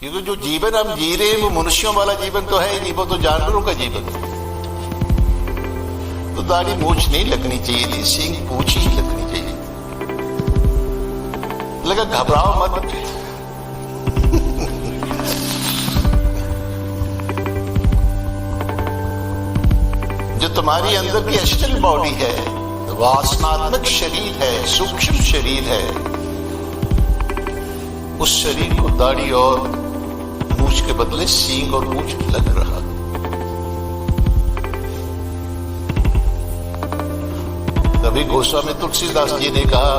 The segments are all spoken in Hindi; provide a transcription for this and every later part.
क्योंकि जो जीवन हम जी रहे हैं वो मनुष्यों वाला जीवन तो है ही नहीं, वो तो जानवरों का जीवन है। तो दाढ़ी मूछ नहीं लगनी चाहिए थी, सींग पूछ ही लगनी चाहिए। लगा घबराओ मत। जो तुम्हारी अंदर की एस्ट्रल बॉडी है, वासनात्मक शरीर है, सूक्ष्म शरीर है, उस शरीर को दाढ़ी और मूछ के बदले सींग और मूछ लग रहा। कभी गोस्वामी तुलसीदास जी ने कहा,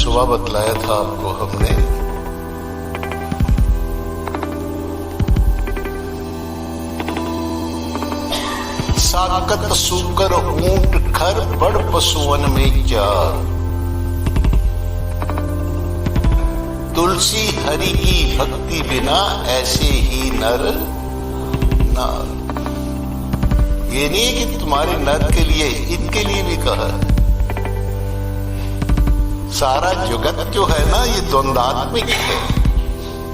सुबह बतलाया था आपको हमने, साकत सूकर ऊंट खर बड़ पशुवन में चार, तुलसी हरि की भक्ति बिना ऐसे ही नर नार। ये नहीं है कि तुम्हारे नर के लिए, इनके लिए भी कहा है। सारा जगत जो है ना ये द्वंद्वात्मिक है।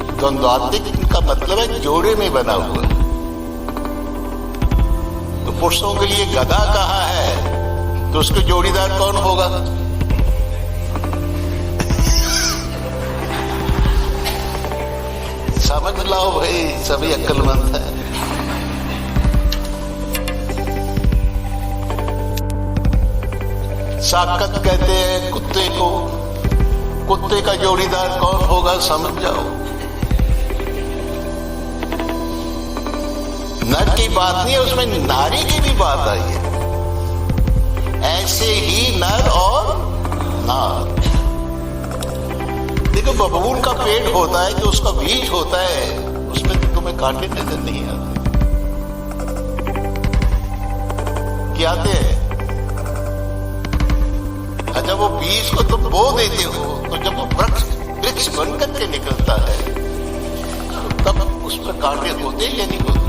द्वंद्वात्मिक का मतलब है जोड़े में बना हुआ। तो पुरुषों के लिए गधा कहा है तो उसके जोड़ीदार कौन होगा? समझ लाओ भाई, सभी अक्लमंद है। साकत कहते हैं कुत्ते को, कुत्ते का जोड़ीदार कौन होगा समझ जाओ। नर की बात नहीं है, उसमें नारी की भी बात आई है। ऐसे ही नर और नार। देखो बबूल का पेड़ होता है, जो उसका बीज होता है उसमें तो तुम्हें कांटे नजर नहीं आते। क्या आते हैं? अच्छा, वो बीज को तुम बो देते हो तो जब वो वृक्ष बन करके निकलता है तो तब उसमें कांटे होते या नहीं होते?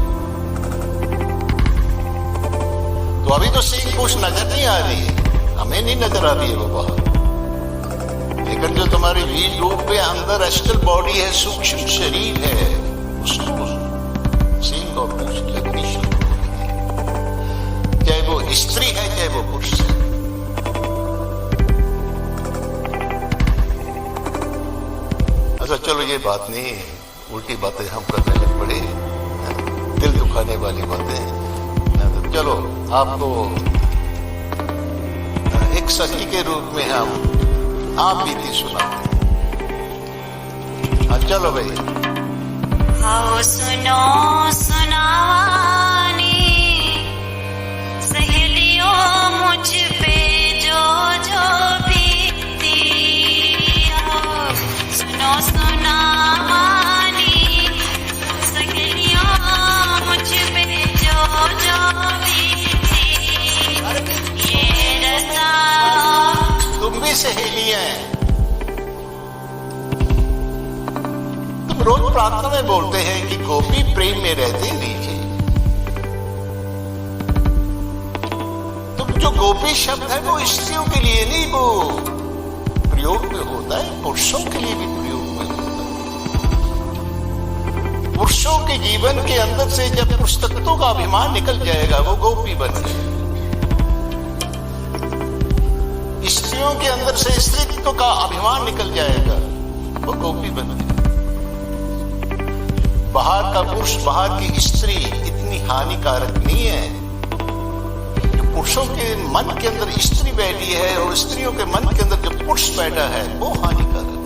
तो अभी तो सींग पूछ नजर नहीं आ रही है, हमें नहीं नजर आ रही है वो बाहर। लेकिन जो तुम्हारे बीज रूप में अंदर एस्ट्रल बॉडी है, सूक्ष्म शरीर है, उसको सींग और पूछ लगनी शुरू होगी। चाहे वो स्त्री है चाहे वो पुरुष है। अच्छा चलो, ये बात नहीं, उल्टी बातें हम करने लग पड़े, दिल दुखाने वाली बातें। तो चलो आपको एक सखी के रूप में हम आप बीती सुनाते हैं। चलो भाई। आओ सुनो सुनावानी सहेलियों मुझ पे जो जो बीती। आओ सुनो सुनावानी सहेलियों मुझ पे जो जो बीती। ये रसा तुम भी सहेलियां हैं। तुम रोज प्रार्थना में बोलते हैं कि गोपी प्रेम में रहते नीचे। तुम जो गोपी शब्द है वो स्त्रियों के लिए नहीं, वो प्रयोग में होता है, पुरुषों के लिए भी प्रयोग में होता है। पुरुषों के जीवन के अंदर से जब पुस्तकों का अभिमान निकल जाएगा वो गोपी बन जाएगा। स्त्रियों के अंदर से स्त्रीत्व का अभिमान निकल जाएगा, वो गोपी बन जाएगा। बाहर का पुरुष, बाहर की स्त्री इतनी हानिकारक नहीं है। पुरुषों के मन के अंदर स्त्री बैठी है और स्त्रियों के मन के अंदर जो पुरुष बैठा है वो हानिकारक है।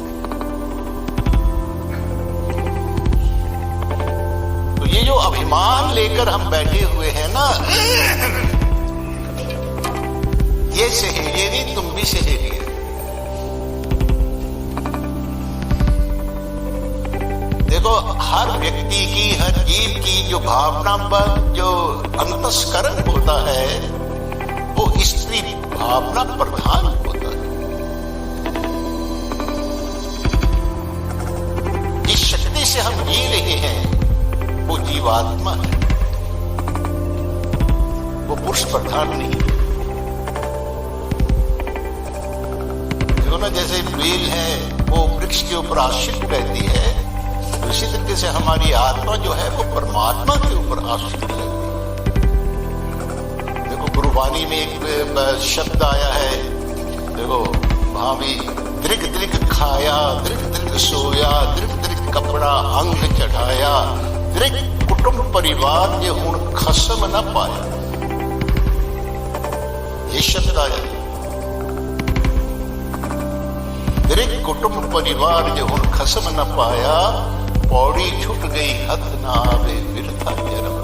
तो ये जो अभिमान लेकर हम बैठे हुए हैं ना, ये सहेली नहीं, तुम भी सहेली है। देखो हर व्यक्ति की, हर जीव की जो भावना पर जो अंतस्करण होता है वो स्त्री भावना प्रधान होता है। जिस शक्ति से हम जी रहे हैं वो जीवात्मा है, वो पुरुष प्रधान नहीं है। देखो ना, जैसे बेल है वो वृक्ष के ऊपर आश्रित रहती है, उसी तरीके से हमारी आत्मा जो है वो परमात्मा के ऊपर आश्रित रहती है। देखो गुरुवाणी में एक शब्द आया है, देखो वहां भी दृग दृग खाया, दृग दृग सोया, दृग दृग कपड़ा अंग चढ़ाया, दृग कुटुंब परिवार ये हुण खसम न पाया। ये शब्द आया, दृग कुटुंब परिवार ये हुण खसम न पाया, पौड़ी छूट गई हथ ना आवे बिरथा जन्म।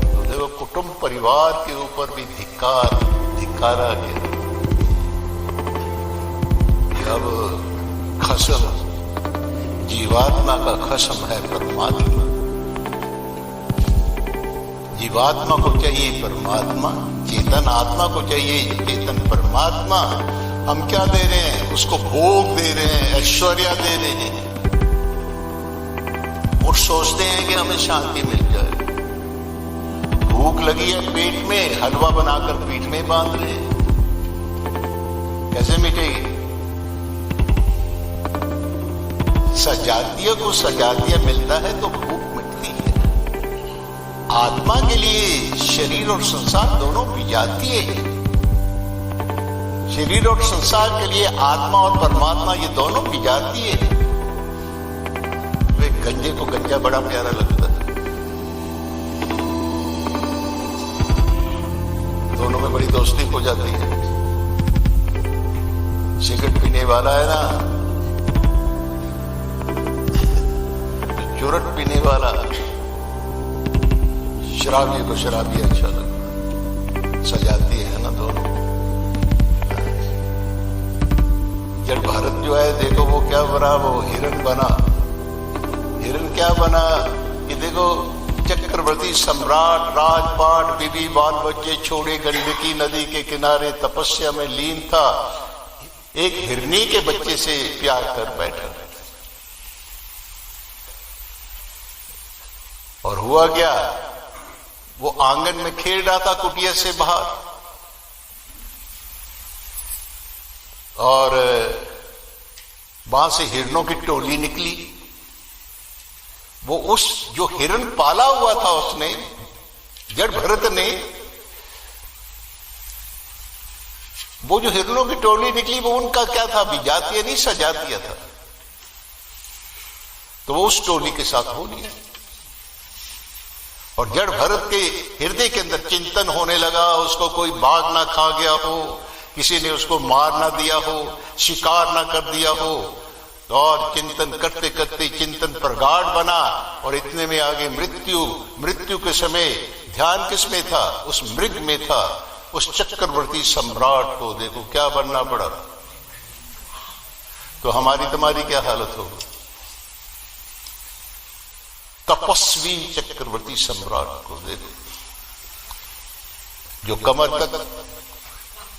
तो देखो कुटुंब परिवार के ऊपर भी धिक्कारा गया। अब खसम जीवात्मा का खसम है परमात्मा। जीवात्मा को चाहिए परमात्मा, चेतन आत्मा को चाहिए चेतन परमात्मा। हम क्या दे रहे हैं? उसको भोग दे रहे हैं, ऐश्वर्य दे रहे हैं और सोचते हैं कि हमें शांति मिल जाए। भूख लगी है पेट में, हलवा बनाकर पीठ में बांध रहे हैं, कैसे मिटेगी? सजातीय को सजातीय मिलता है तो भूख मिटती है। आत्मा के लिए शरीर और संसार दोनों विजातीय है। शरीर और संसार के लिए आत्मा और परमात्मा ये दोनों विजातीय है। वे गंजे को गंजा बड़ा प्यारा लगता है, दोनों में बड़ी दोस्ती हो जाती है। सिगरेट पीने वाला है ना, चुरट पीने वाला, शराबी को शराबी अच्छा लगता, सजाती है ना दोनों। जड़ भारत जो है देखो वो क्या बना, वो हिरण बना। हिरण क्या बना कि देखो चक्रवर्ती सम्राट, राजपाट, बीबी बाल बच्चे छोड़े गंडकी नदी के किनारे तपस्या में लीन था, एक हिरनी के बच्चे से प्यार कर बैठा। और हुआ क्या, वो आंगन में खेल रहा था कुटिया से बाहर, और वहां से हिरणों की टोली निकली। वो उस जो हिरण पाला हुआ था उसने, जड़ भरत ने, वो जो हिरणों की टोली निकली वो उनका क्या था, विजातीय नहीं सजातीय था। तो वो उस टोली के साथ हो लिया। और जड़ भरत के हृदय के अंदर चिंतन होने लगा, उसको कोई बाघ ना खा गया हो, किसी ने उसको मार ना दिया हो, शिकार ना कर दिया हो। और चिंतन करते करते चिंतन प्रगाढ़ बना और इतने में आगे मृत्यु के समय ध्यान किस में था, उस मृग में था। उस चक्रवर्ती सम्राट को देखो क्या बनना पड़ा। तो हमारी तुम्हारी क्या हालत होगी? तपस्वी चक्रवर्ती सम्राट को देखो, जो कमर तक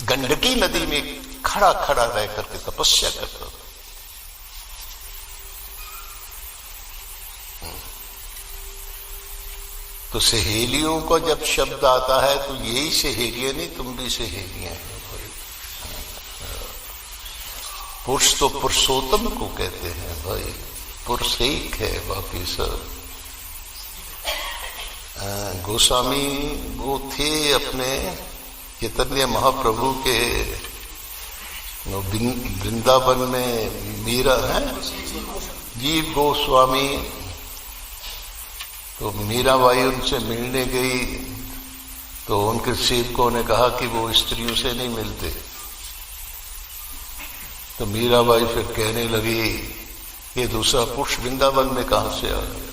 गंडकी नदी में खड़ा खड़ा रह करके तपस्या करता था। तो सहेलियों का जब शब्द आता है तो यही सहेलियां नहीं, तुम भी सहेलियां हैं। पुरुष तो पुरुषोत्तम को कहते हैं भाई, पुरुष एक है, बाकी सब। गोस्वामी वो थे अपने चैतन्य महाप्रभु के वृंदावन में, मीरा है जीव गोस्वामी। तो मीराबाई उनसे मिलने गई तो उनके सेवकों ने कहा कि वो स्त्रियों से नहीं मिलते। तो मीराबाई फिर कहने लगी ये दूसरा पुरुष वृंदावन में कहां से आ गया?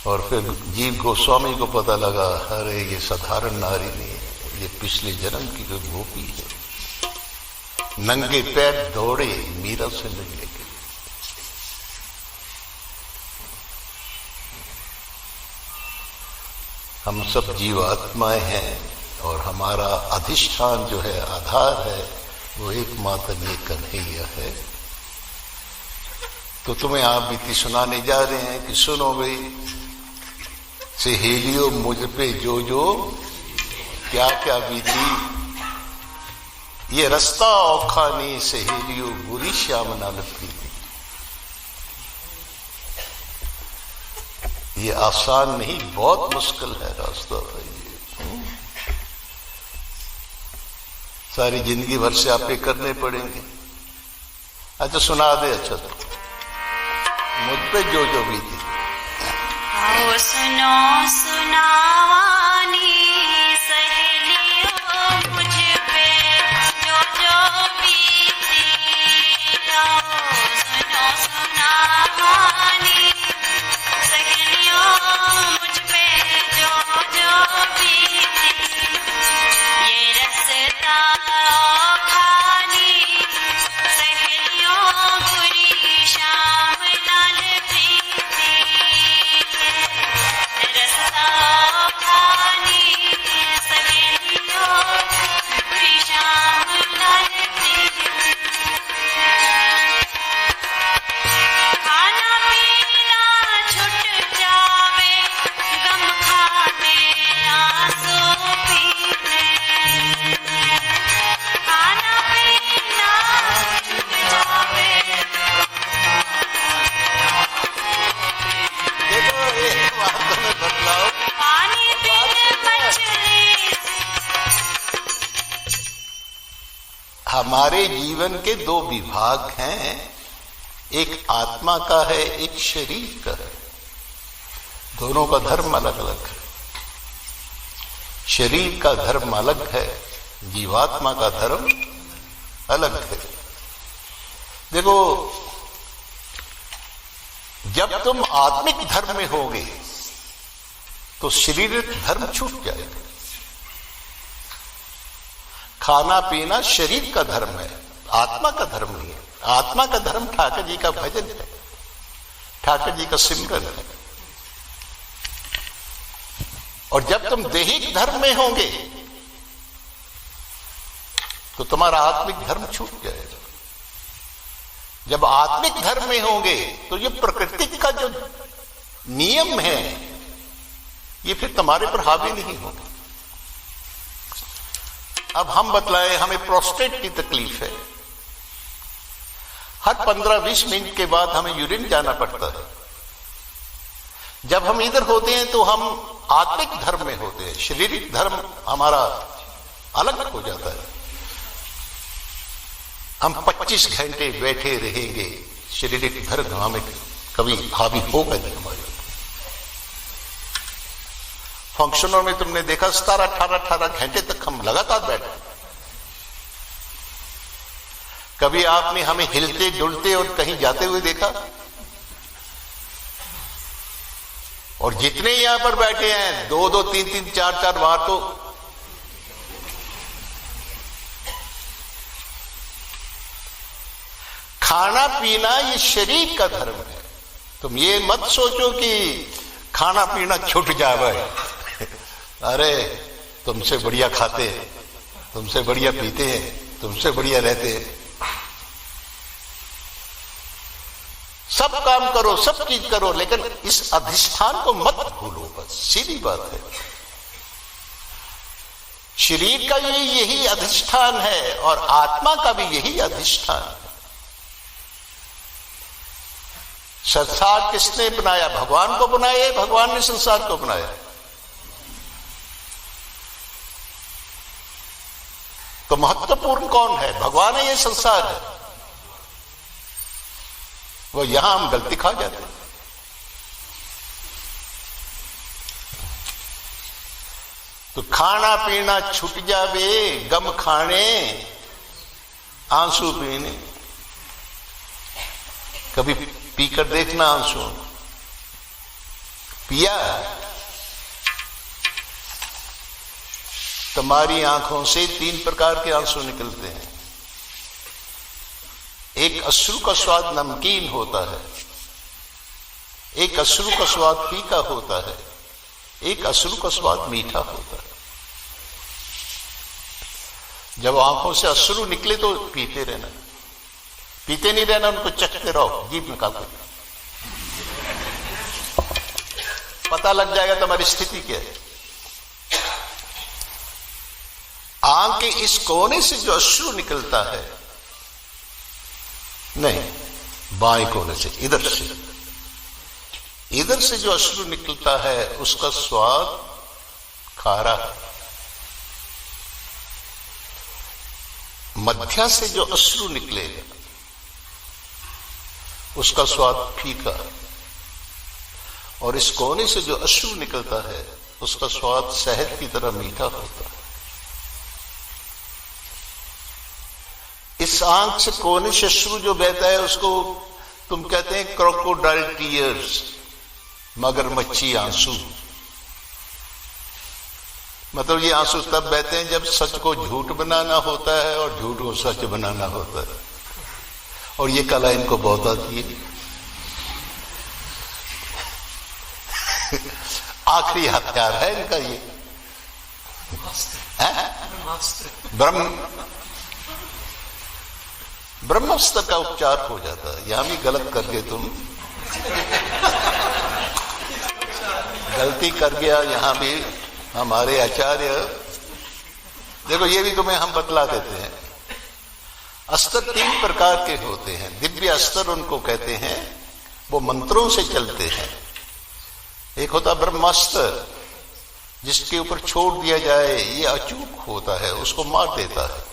और फिर जीव गोस्वामी को पता लगा, अरे ये साधारण नारी नहीं है, ये पिछले जन्म की कोई गोपी है। नंगे पैर दौड़े मीरा से मिलने के लिए। हम सब जीवात्माएं हैं और हमारा अधिष्ठान जो है, आधार है, वो एकमात्र ये कन्हैया है। तो तुम्हें आप बीती सुनाने जा रहे हैं कि सुनो भाई, सहेलियों मुझ पे जो जो क्या क्या बीती, ये रास्ता औखा नहीं सहेलियों बुरी श्याम नाल प्रीति। ये आसान नहीं, बहुत मुश्किल है रास्ता भाई। सारी जिंदगी भर से आपे करने पड़ेंगे। अच्छा सुना दे। अच्छा तो मुझ पे जो जो बीती। आओ सुनो सुनावानी सहेलियों मुझ पे जो जो बीती। आओ सुनो सुनावानी सहेलियों मुझ पे जो जो बीती। ये रास्ता खानी सहेलियों बुरी शाम नाल प्रीति। रास्ता खानी सहेलियों बुरी शाम नाल प्रीति। खाना पीना छुट जावे गम खाने आंसू पीने। खाना पीना छुट जावे। देखो एक बात तुम्हें बतलाओ, पानी पीने मछली। हमारे जीवन के दो विभाग हैं, एक आत्मा का है, एक शरीर का है। दोनों का धर्म अलग अलग है। शरीर का धर्म अलग है, जीवात्मा का धर्म अलग है। देखो, जब तुम आत्मिक धर्म में होगे तो शारीरिक धर्म छूट जाएगा। खाना पीना शरीर का धर्म है, आत्मा का धर्म नहीं है। आत्मा का धर्म ठाकुर जी का भजन है, ठाकुर जी का सिमरन है। और जब तुम दैहिक धर्म में होंगे तो तुम्हारा आत्मिक धर्म छूट जाएगा। जब आत्मिक धर्म में होंगे तो ये प्रकृति का जो नियम है ये फिर तुम्हारे पर हावी नहीं होगा। अब हम बतलाएं, हमें प्रोस्टेट की तकलीफ है। हर 15-20 मिनट के बाद हमें यूरिन जाना पड़ता है। जब हम इधर होते हैं तो हम आत्मिक धर्म में होते हैं, शारीरिक धर्म हमारा अलग हो जाता है। हम 25 घंटे बैठे रहेंगे, शारीरिक धर्म हमें कभी हावी होगा नहीं हमारे। फंक्शनों में तुमने देखा 17-18 घंटे तक हम लगातार बैठे। कभी आपने हमें हिलते डुलते और कहीं जाते हुए देखा? और जितने यहां पर बैठे हैं 2-2, 3-3, 4-4 बार तो खाना पीना ये शरीर का धर्म है। तुम ये मत सोचो कि खाना पीना छूट जाए। अरे तुमसे बढ़िया खाते हैं, तुमसे बढ़िया पीते हैं, तुमसे बढ़िया रहते हैं। सब काम करो, सब चीज करो, लेकिन इस अधिष्ठान को मत भूलो। बस सीधी बात है। शरीर का भी यही अधिष्ठान है और आत्मा का भी यही अधिष्ठान है। संसार किसने बनाया? भगवान को बनाया, भगवान ने संसार को बनाया। तो महत्वपूर्ण कौन है? भगवान है, ये संसार है। वो यहां हम गलती खा जाते हैं। तो खाना पीना छूट जावे, गम खाने आंसू पीने। कभी पीकर देखना आंसू, पिया? तुम्हारी आंखों से 3 प्रकार के आंसू निकलते हैं। एक अश्रु का स्वाद नमकीन होता है, एक अश्रु का स्वाद फीका होता है, एक अश्रु का स्वाद मीठा होता है। जब आंखों से अश्रु निकले तो पीते रहना, पीते नहीं रहना, उनको चखते रहो, जीभ निकाल कर पता लग जाएगा तुम्हारी स्थिति क्या है। आंख के इस कोने से जो अश्रु निकलता है, नहीं, बाएं कोने से, इधर से जो अश्रु निकलता है उसका स्वाद खारा है। मध्या से जो अश्रु निकलेगा उसका स्वाद फीका है, और इस कोने से जो अश्रु निकलता है उसका स्वाद शहद की तरह मीठा होता है। इस आंख से कोने से अश्रु जो बहता है उसको तुम कहते हैं क्रोकोडाइल टीयर्स, मगरमच्छी आंसू। मतलब ये आंसू तब बहते हैं जब सच को झूठ बनाना होता है और झूठ को सच बनाना होता है, और ये कला इनको बहुत आती है। आखिरी हथियार है इनका ये, ब्रह्मास्त्र का उपचार हो जाता है। यहां भी गलत कर गए तुम, गलती कर गया यहां भी हमारे आचार्य। देखो ये भी तुम्हें हम बतला देते हैं। अस्त्र 3 प्रकार के होते हैं। दिव्य अस्त्र उनको कहते हैं, वो मंत्रों से चलते हैं। एक होता ब्रह्मास्त्र, जिसके ऊपर छोड़ दिया जाए ये अचूक होता है, उसको मार देता है।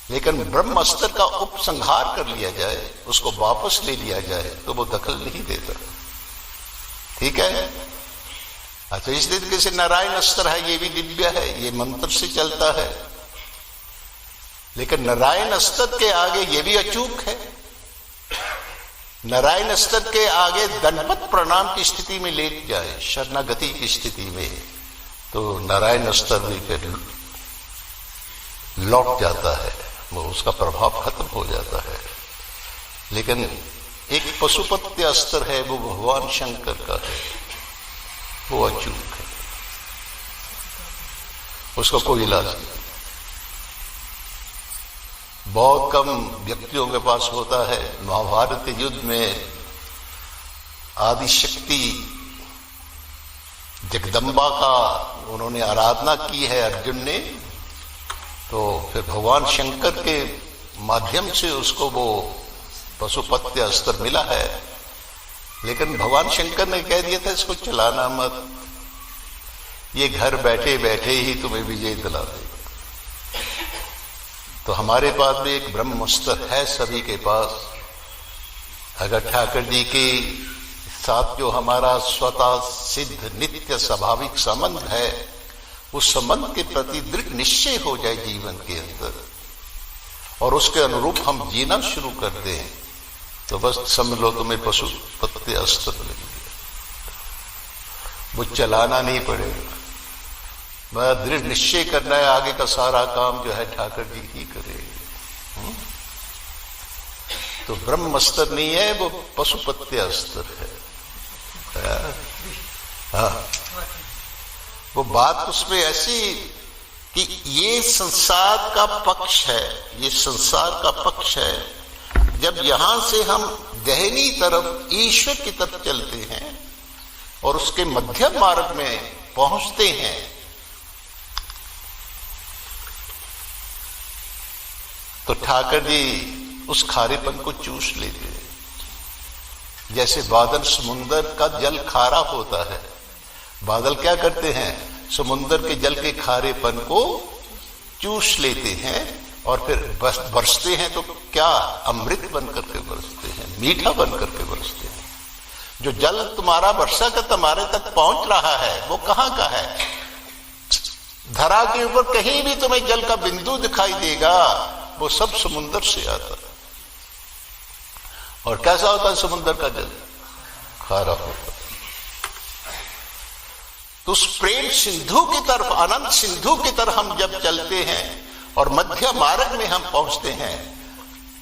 लेकिन ब्रह्मास्त्र का उपसंहार कर लिया जाए, उसको वापस ले लिया जाए, तो वो दखल नहीं देता। ठीक है। अच्छा, इस तरीके से नारायण अस्त्र है, ये भी दिव्य है, ये मंत्र से चलता है। लेकिन नारायण अस्त्र के आगे ये भी अचूक है। नारायण अस्त्र के आगे दंडवत प्रणाम की स्थिति में लेट जाए, शरणागति की स्थिति में, तो नारायण अस्त्र भी फिर लौट जाता है, वो उसका प्रभाव खत्म हो जाता है। लेकिन एक पशुपत्य अस्त्र है, वो भगवान शंकर का है, वो अचूक है, उसका कोई इलाज नहीं। बहुत कम व्यक्तियों के पास होता है। महाभारत के युद्ध में आदिशक्ति जगदम्बा का उन्होंने आराधना की है अर्जुन ने, तो फिर भगवान शंकर के माध्यम से उसको वो पशुपत्य अस्त्र मिला है। लेकिन भगवान शंकर ने कह दिया था इसको चलाना मत, ये घर बैठे बैठे ही तुम्हें विजय दिला देगा। तो हमारे पास भी एक ब्रह्मास्त्र है, सभी के पास। अगर ठाकर जी के साथ जो हमारा स्वतः सिद्ध नित्य स्वाभाविक संबंध है, उस संबंध के प्रति दृढ़ निश्चय हो जाए जीवन के अंदर, और उसके अनुरूप हम जीना शुरू कर दें, तो बस समझ लो तुम्हें पशुपत्य अस्त्र मिल गया। वो चलाना नहीं पड़ेगा, मैं दृढ़ निश्चय करना है, आगे का सारा काम जो है ठाकर जी ही करेंगे। तो ब्रह्मास्त्र नहीं है, वो पशुपत्य अस्त्र है। हाँ, वो बात उसमें ऐसी कि ये संसार का पक्ष है, ये संसार का पक्ष है। जब यहां से हम गहनी तरफ ईश्वर की तरफ चलते हैं और उसके मध्यम मार्ग में पहुंचते हैं, तो ठाकर जी उस खारेपन को चूस लेते हैं। जैसे बादल समुंदर का जल खारा होता है, बादल क्या करते हैं, समुंदर के जल के खारेपन को चूस लेते हैं और फिर बरसते हैं, तो क्या अमृत बन करके बरसते हैं, मीठा बन करके बरसते हैं। जो जल तुम्हारा वर्षा का तुम्हारे तक पहुंच रहा है, वो कहां का है? धरा के ऊपर कहीं भी तुम्हें जल का बिंदु दिखाई देगा, वो सब समुंदर से आता है। और कैसा होता है समुंदर का जल? खारा होता है। तो उस प्रेम सिंधु की तरफ, आनंद सिंधु की तरफ हम जब चलते हैं और मध्य मार्ग में हम पहुंचते हैं,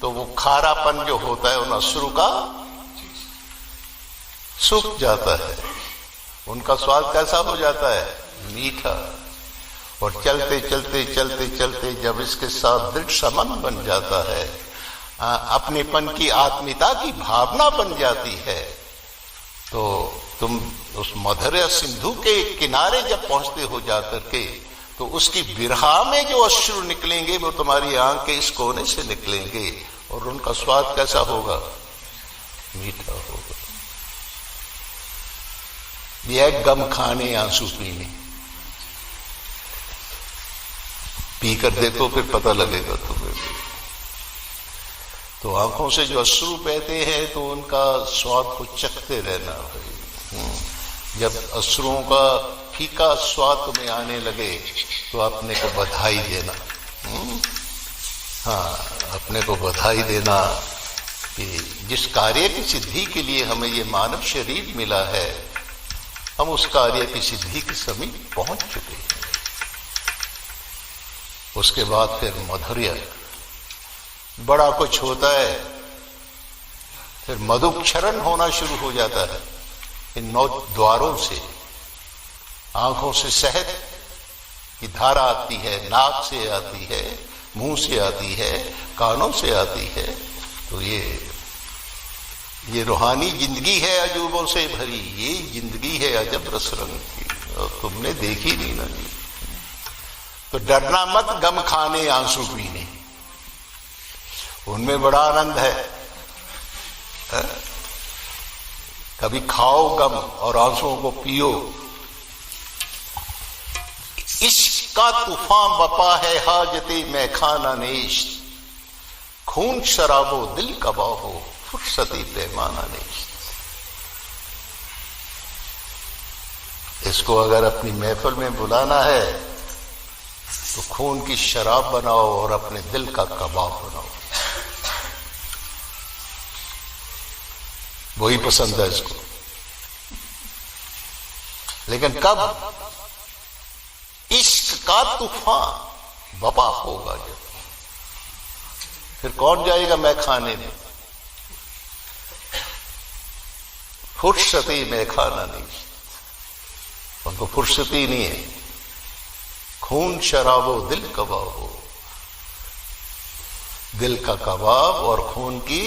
तो वो खारापन जो होता है उन अश्रु का सूख जाता है, उनका स्वाद कैसा हो जाता है? मीठा। और चलते चलते चलते चलते जब इसके साथ दृढ़ संबंध बन जाता है, अपनेपन की, आत्मीयता की भावना बन जाती है, तो तुम उस मधुर सिंधु के किनारे जब पहुंचते हो जाकर के, तो उसकी बिरहा में जो अश्रु निकलेंगे वो तुम्हारी आंख के इस कोने से निकलेंगे, और उनका स्वाद कैसा होगा? मीठा होगा। यह गम खाने आंसू पीने, पीकर देखो फिर पता लगेगा तुम्हें। तो आंखों से जो अश्रु बहते हैं तो उनका स्वाद को चखते रहना भाई। जब अश्रुओं का फीका स्वाद तुम्हें आने लगे तो अपने को बधाई देना। हाँ, अपने को बधाई देना कि जिस कार्य की सिद्धि के लिए हमें ये मानव शरीर मिला है, हम उस कार्य की सिद्धि के समीप पहुंच चुके हैं। उसके बाद फिर माधुर्य, बड़ा कुछ होता है, फिर मधुक्षरण होना शुरू हो जाता है इन 9 द्वारों से। आंखों से शहद की धारा आती है, नाक से आती है, मुंह से आती है, कानों से आती है। तो ये रूहानी जिंदगी है अजूबों से भरी, ये जिंदगी है अजब रस रंग की, और तुमने देखी नहीं ना। तो डरना मत गम खाने आंसू पीने, उनमें बड़ा आनंद है। कभी खाओ गम और आंसुओं को पियो। इश्क का तूफान बपा है हाजते मैं खाना नेश, खून शराबो दिल कबाहो फुर्सती पैमाना नेश। इसको अगर अपनी महफिल में बुलाना है तो खून की शराब बनाओ और अपने दिल का कबाब बनाओ, वही पसंद है इसको। लेकिन कब? इश्क का तूफान वबा होगा जब, फिर कौन जाएगा मैं खाने में? फुर्सती मैं खाना नहीं, उनको फुर्सती नहीं है। खून शराबो दिल कबाबो, दिल का कबाब और खून की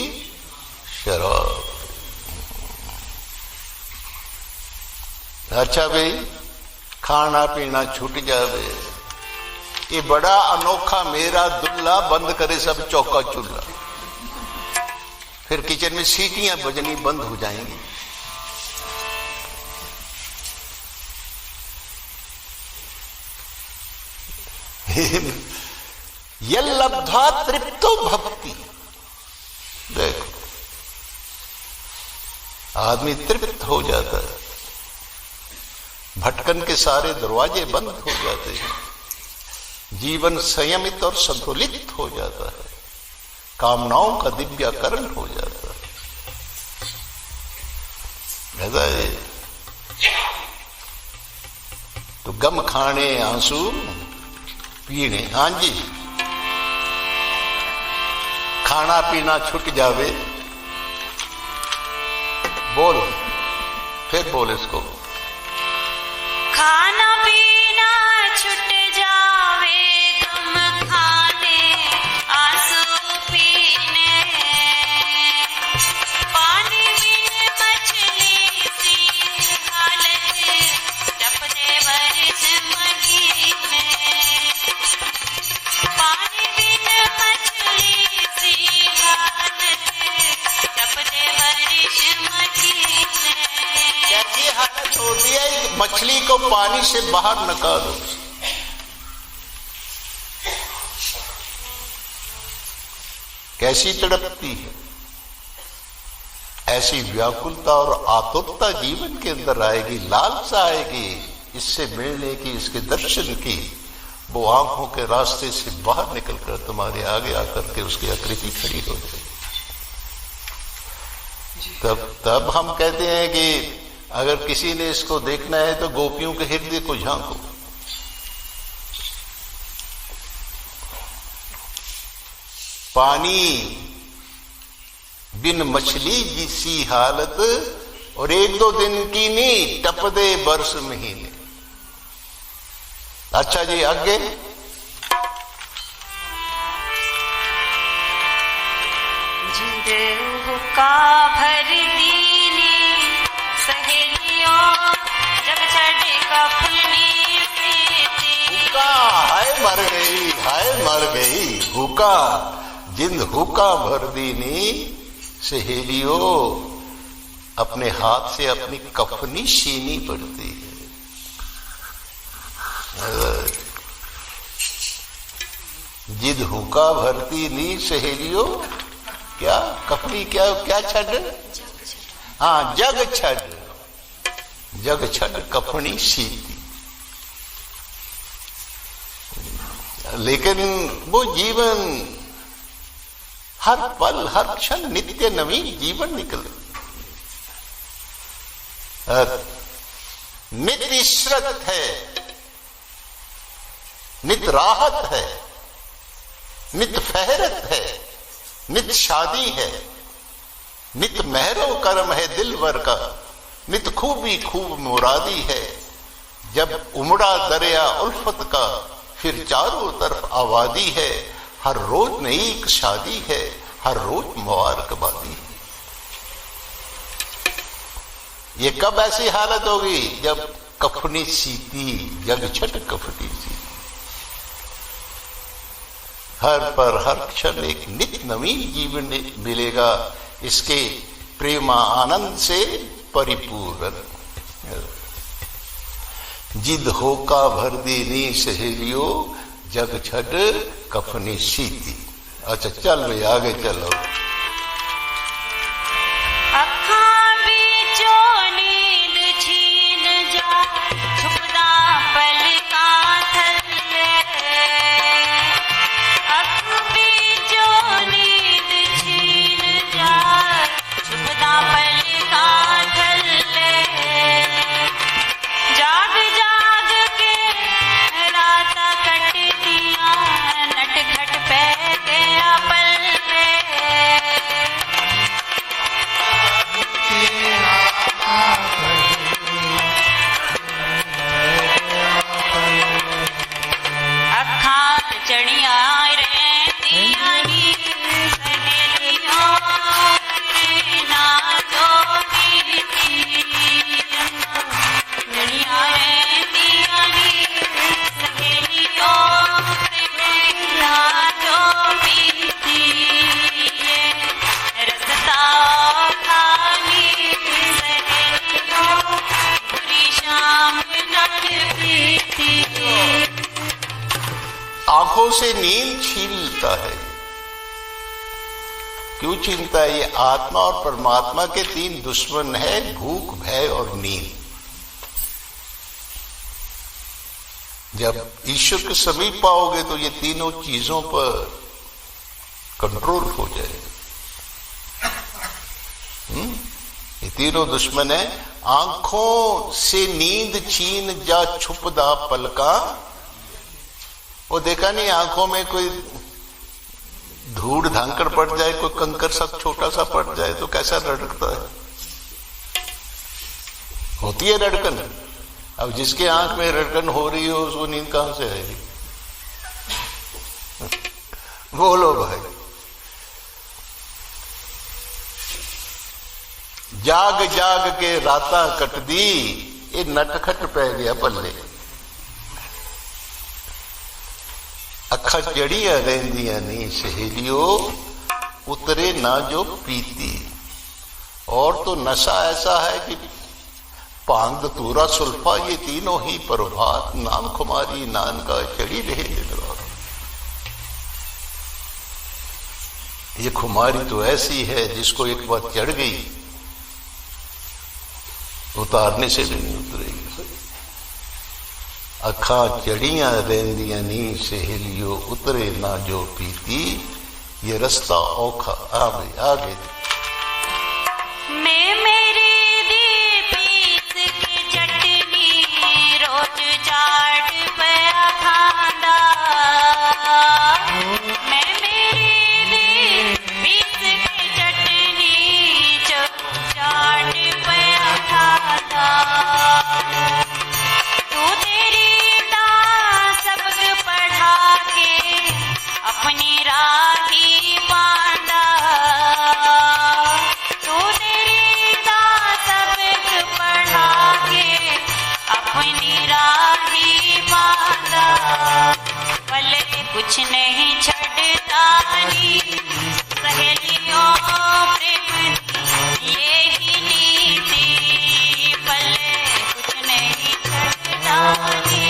शराब। अच्छा भाई, खाना पीना छूट जावे, ये बड़ा अनोखा मेरा दुल्ला, बंद करे सब चौका चूल्हा, फिर किचन में सीटियां बजनी बंद हो जाएंगी। यल्लब्धा तृप्तो भक्ति, देखो आदमी तृप्त हो जाता है, भटकन के सारे दरवाजे बंद हो जाते हैं, जीवन संयमित और संतुलित हो जाता है, कामनाओं का दिव्याकरण हो जाता है। ऐसा है। तो गम खाने आंसू पीने, हां जी, खाना पीना छूट जावे। बोल, फिर बोल इसको। खाना पीना छूट जावे, गम खाने आंसू पीने, पानी बिन मछली सी हालत, टपदे बरस महीने, पानी बिन मछली सी हालत, टपदे बरस महीने। कैसी हालत होती है? मछली को पानी से बाहर निकालो, कैसी तड़पती है। ऐसी व्याकुलता और आतुरता जीवन के अंदर आएगी, लालसा आएगी इससे मिलने की, इसके दर्शन की। वो आंखों के रास्ते से बाहर निकलकर तुम्हारे आगे आकर के उसकी आकृति खड़ी हो जाएगी। तब हम कहते हैं कि अगर किसी ने इसको देखना है तो गोपियों के हृदय को झांको। पानी बिन मछली जिसी हालत, और 1-2 दिन की नहीं, टपदे बरस महीने। अच्छा जी, आगे। हुक्का भर दीने सहेलियों जग छड़ कफनी सीती। हुक्का हाय मर गई हुक्का जिंद हुक्का भर दीनी सहेलियों, अपने हाथ से अपनी कफनी सीनी पड़ती है। जिद हुक्का भरती नी सहेलियों, क्या कफनी क्या छड़, हाँ जग छड़ कफनी सीती। लेकिन वो जीवन हर पल हर क्षण नित्य नवीन जीवन निकले, नित इशरत है, नित राहत है, नित फहरत है, नित शादी है, नित महरो कर्म है दिलवर का, नित खूबी खूब मुरादी है। जब उमड़ा दरिया उल्फत का फिर चारों तरफ आबादी है। हर रोज नई एक शादी है, हर रोज मुबारकबादी है। ये कब ऐसी हालत होगी जब कफनी सीती जग छठ कफनी सीती। हर पर हर क्षण एक नित नवीन जीवन मिलेगा, इसके प्रेमा आनंद से परिपूर्ण। जिद होका भर देनी सहेलियों जग छठ कफनी सीती। अच्छा चल भाई आगे चलो। अखां बीचों नींद छीन जा छुपदा पलकां थल्ले। अखां बीचों नींद छीन जा छुपदा पलकां थल्ले। जाग जाग के रातां कटदियां नटखट पै गया पल्ले। अखां चढ़ियां रहंदियां नी सहेलियों ना जो बीती। चढ़ियां रहंदियां नी सहेलियों ना जो बीती। रस्ता खाली सहेलियों बुरी शाम नट बीती। आंखों से नींद छीनता है। क्यों छीनता है? ये आत्मा और परमात्मा के तीन दुश्मन है, भूख, भय और नींद। जब ईश्वर के समीप पाओगे तो ये तीनों चीजों पर कंट्रोल हो जाएगा। ये तीनों दुश्मन है। आंखों से नींद छीन जा छुपदा पलका। वो देखा नहीं, आंखों में कोई धूड़ धांकड़ पड़ जाए, कोई कंकर सा छोटा सा पड़ जाए तो कैसा रड़कता है, होती है रड़कन। अब जिसके आंख में रड़कन हो रही हो उसको नींद कहां से आएगी? बोलो भाई। जाग जाग के रातां कट दी, ये नटखट पै गया पल्ले। अखा चढ़िया रहंदियां नी सहेलियों उतरे ना जो पीती। और तो नशा ऐसा है कि पांग धतूरा सुल्फा ये तीनों ही प्रभात नाम खुमारी नान का चढ़ी रहे दिन रात। ये खुमारी तो ऐसी है जिसको एक बार चढ़ गई उतारने से भी नहीं उतरेगी। अखा चढ़ियां रहंदियां नी सहेलियों उतरे ना जो पीती। ये रास्ता औखा आगे मैं मेरी दी पीस की चटनी रोज चाट पया खांदा। मैं मेरी दी पीस की चटनी चाट पया खांदा। तू तेरी दा सबक पढ़ा के अपनी राही पांदा। कुछ नहीं छड़ता नी सहेलियों प्रेम यही नीति पले कुछ नहीं छड़ता नी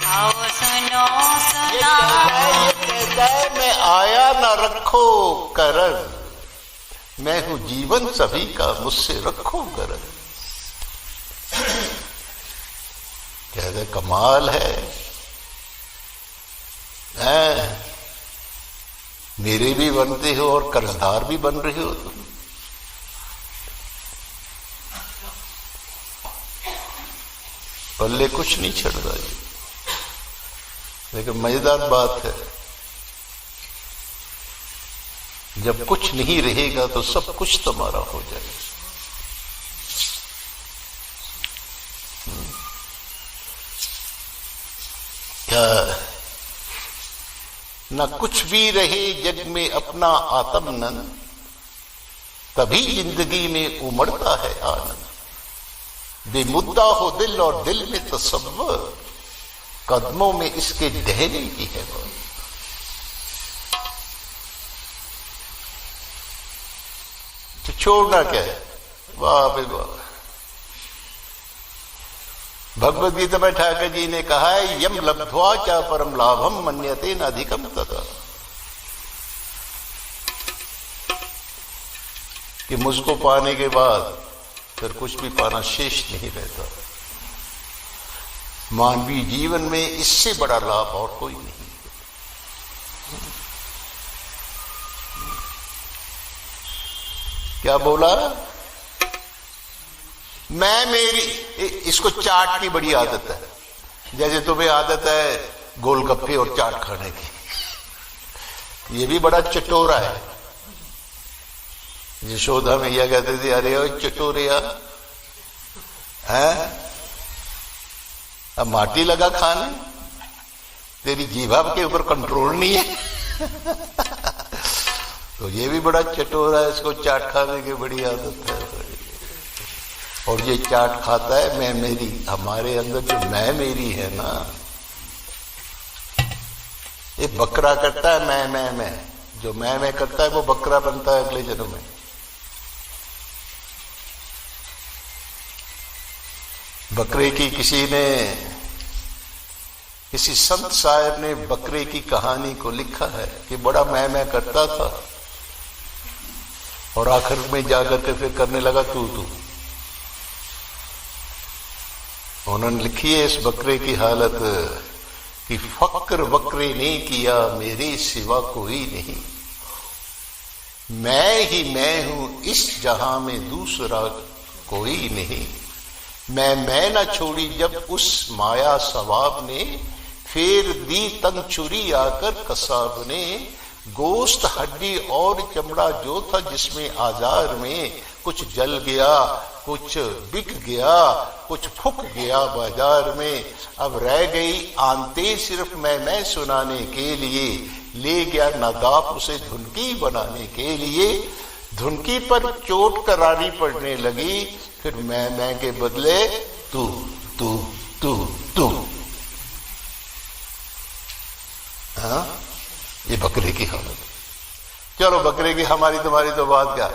आओ सुनो सुना ये कहता है मैं आया न रखो करण, मैं हूं जीवन सभी का मुझसे रखो करण। कहते कमाल है, मेरे भी बनते हो और कर्जदार भी बन रहे हो तुम। पल्ले कुछ नहीं छड़ रहा है। लेकिन मजेदार बात है, जब कुछ नहीं रहेगा तो सब कुछ तुम्हारा हो जाएगा। क्या न कुछ भी रहे जग में अपना आत्मनंद, तभी जिंदगी में उमड़ता है आनंद। बेमुद्दा हो दिल और दिल में तसव्वुर, कदमों में इसके ढहने की है बात। तो छोड़ना क्या है, वाह भाई वाह। भगवद गीता में ठाकर जी ने कहा है यम लब्ध्वा च परम लाभम मन्यते न अधिकम तथा, कि मुझको पाने के बाद फिर कुछ भी पाना शेष नहीं रहता। मानवीय जीवन में इससे बड़ा लाभ और कोई नहीं। क्या बोला, मैं मेरी, इसको चाट की बड़ी आदत है। जैसे तुम्हें आदत है गोलगप्पे और चाट खाने की, ये भी बड़ा चटोरा है। यशोदा मैया कहते थे अरे ओ चटोरिया है, अब माटी लगा खाने, तेरी जीभा के ऊपर कंट्रोल नहीं है। तो ये भी बड़ा चटोरा है, इसको चाट खाने की बड़ी आदत है। और ये चाट खाता है मैं मेरी, हमारे अंदर जो मैं मेरी है ना, ये बकरा करता है मैं, जो मैं करता है वो बकरा बनता है अगले जन्म में। बकरे की किसी संत साहब ने बकरे की कहानी को लिखा है कि बड़ा मैं करता था और आखिर में जाकर के फिर करने लगा तू। उन्होंने लिखी है इस बकरे की हालत कि फक्र बकरे ने किया मेरे सिवा कोई नहीं, मैं ही मैं हूं इस जहां में दूसरा कोई नहीं। मैं न छोड़ी जब उस माया सवाब ने, फेर दी तंग छुरी आकर कसाब ने। गोश्त हड्डी और चमड़ा जो था जिसमें आजार में, कुछ जल गया कुछ बिक गया कुछ फूक गया बाजार में। अब रह गई आंते सिर्फ मैं सुनाने के लिए, ले गया नदाफ उसे धुनकी बनाने के लिए। धुनकी पर चोट करारी पड़ने लगी, फिर मैं के बदले तू तू तू तू। हाँ, ये बकरे की हालत। चलो बकरे की, हमारी तुम्हारी तो बात क्या।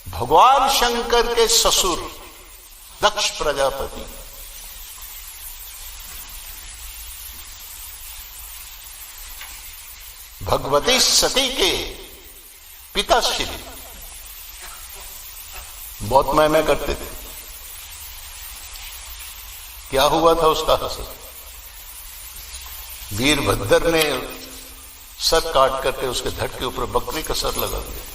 भगवान शंकर के ससुर दक्ष प्रजापति भगवती सती के पिताश्री बहुत मैं करते थे। क्या हुआ था उसका हसर, वीरभद्र ने सर काट करके उसके धड़ के ऊपर बकरी का सर लगा दिया।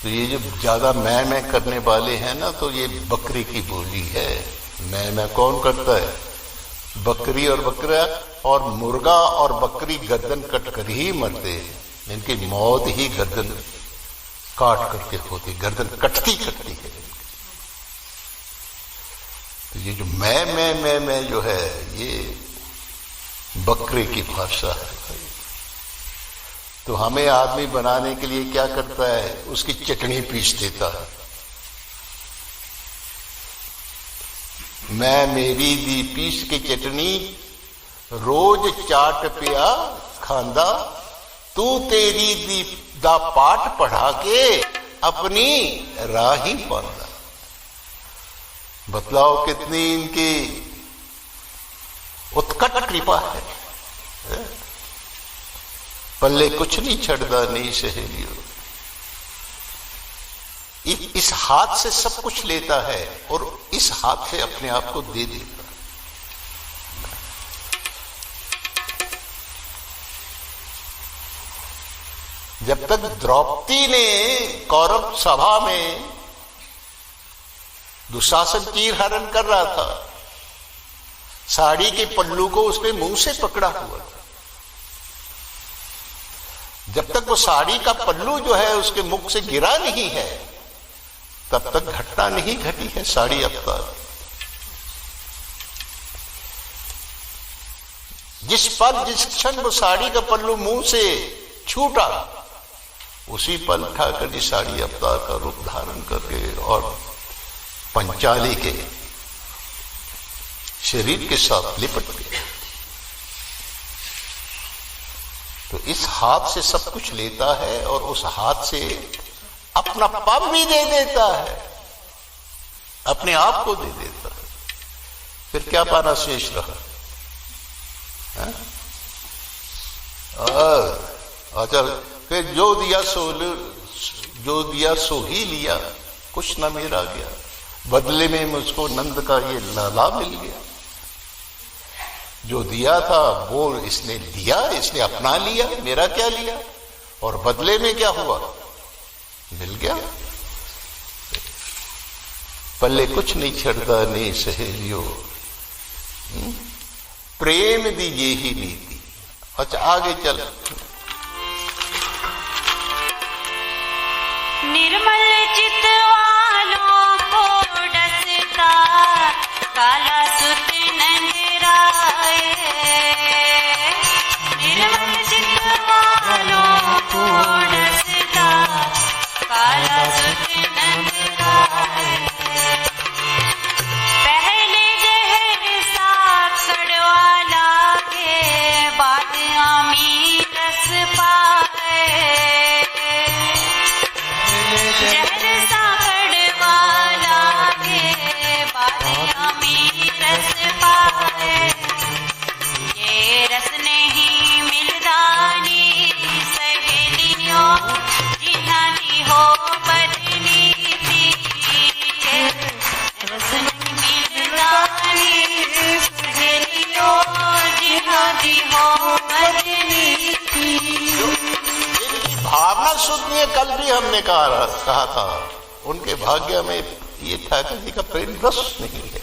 तो ये जो ज्यादा मैं करने वाले हैं ना, तो ये बकरी की बोली है। मैं कौन करता है, बकरी और बकरा और मुर्गा और बकरी गर्दन कट कर ही मरते हैं। इनकी मौत ही गर्दन काट करके होती, गर्दन कटती है। तो ये जो मैं जो है, ये बकरे की भाषा है। तो हमें आदमी बनाने के लिए क्या करता है, उसकी चटनी पीस देता है। मैं मेरी दी पीस के चटनी रोज चाट पिया खांदा, तू तेरी दी दा पाठ पढ़ा के अपनी राह ही पांदा। बतलाओ कितनी इनकी उत्कट कृपा है। पल्ले कुछ नहीं छड़दा नहीं सहेलियों, इस हाथ से सब कुछ लेता है और इस हाथ से अपने आप को दे देता है। जब तक द्रौपदी ने कौरव सभा में दुशासन चीर हरण कर रहा था, साड़ी के पल्लू को उसने मुंह से पकड़ा हुआ था। जब तक वो साड़ी का पल्लू जो है उसके मुख से गिरा नहीं है, तब तक घटना नहीं घटी है साड़ी अवतार। जिस पल जिस क्षण वो साड़ी का पल्लू मुंह से छूटा, उसी पल ठाकर जी साड़ी अवतार का रूप धारण करके और पंचाली के शरीर के साथ लिपट गए। तो इस हाथ से सब कुछ लेता है और उस हाथ से अपना पाप भी दे देता है, अपने आप को दे देता है। फिर क्या पाना शेष रहा? अच्छा, फिर जो दिया सो ही लिया, कुछ न मेरा गया, बदले में मुझको नंद का ये लाला मिल गया। जो दिया था वो इसने लिया, इसने अपना लिया, मेरा क्या लिया, और बदले में क्या हुआ, मिल गया। पल्ले कुछ नहीं छड़ता नहीं सहेलियों, प्रेम दी ये ही नीति। अच्छा आगे चल। निर्मल चित वालों को डसता काला सुत नंदराए, निर्मल चित वालों को डसता काला सुत नंदराए। पहले जहर सा कड़वा लागे, बाद आमी रस पाए। जहर सा कड़वा लागे, बाद आमी रस पाए। ये रस नहीं मिलदा नी सहेलियों, जिन्हां दी हो बदनीति। रस नहीं मिलदा नी सहेलियों, जिन्हां दी हो बदनीति। भावना शुद्ध नहीं है। कल भी हमने कहा था उनके भाग्य में ये ठाकुर जी का प्रेम रस नहीं है।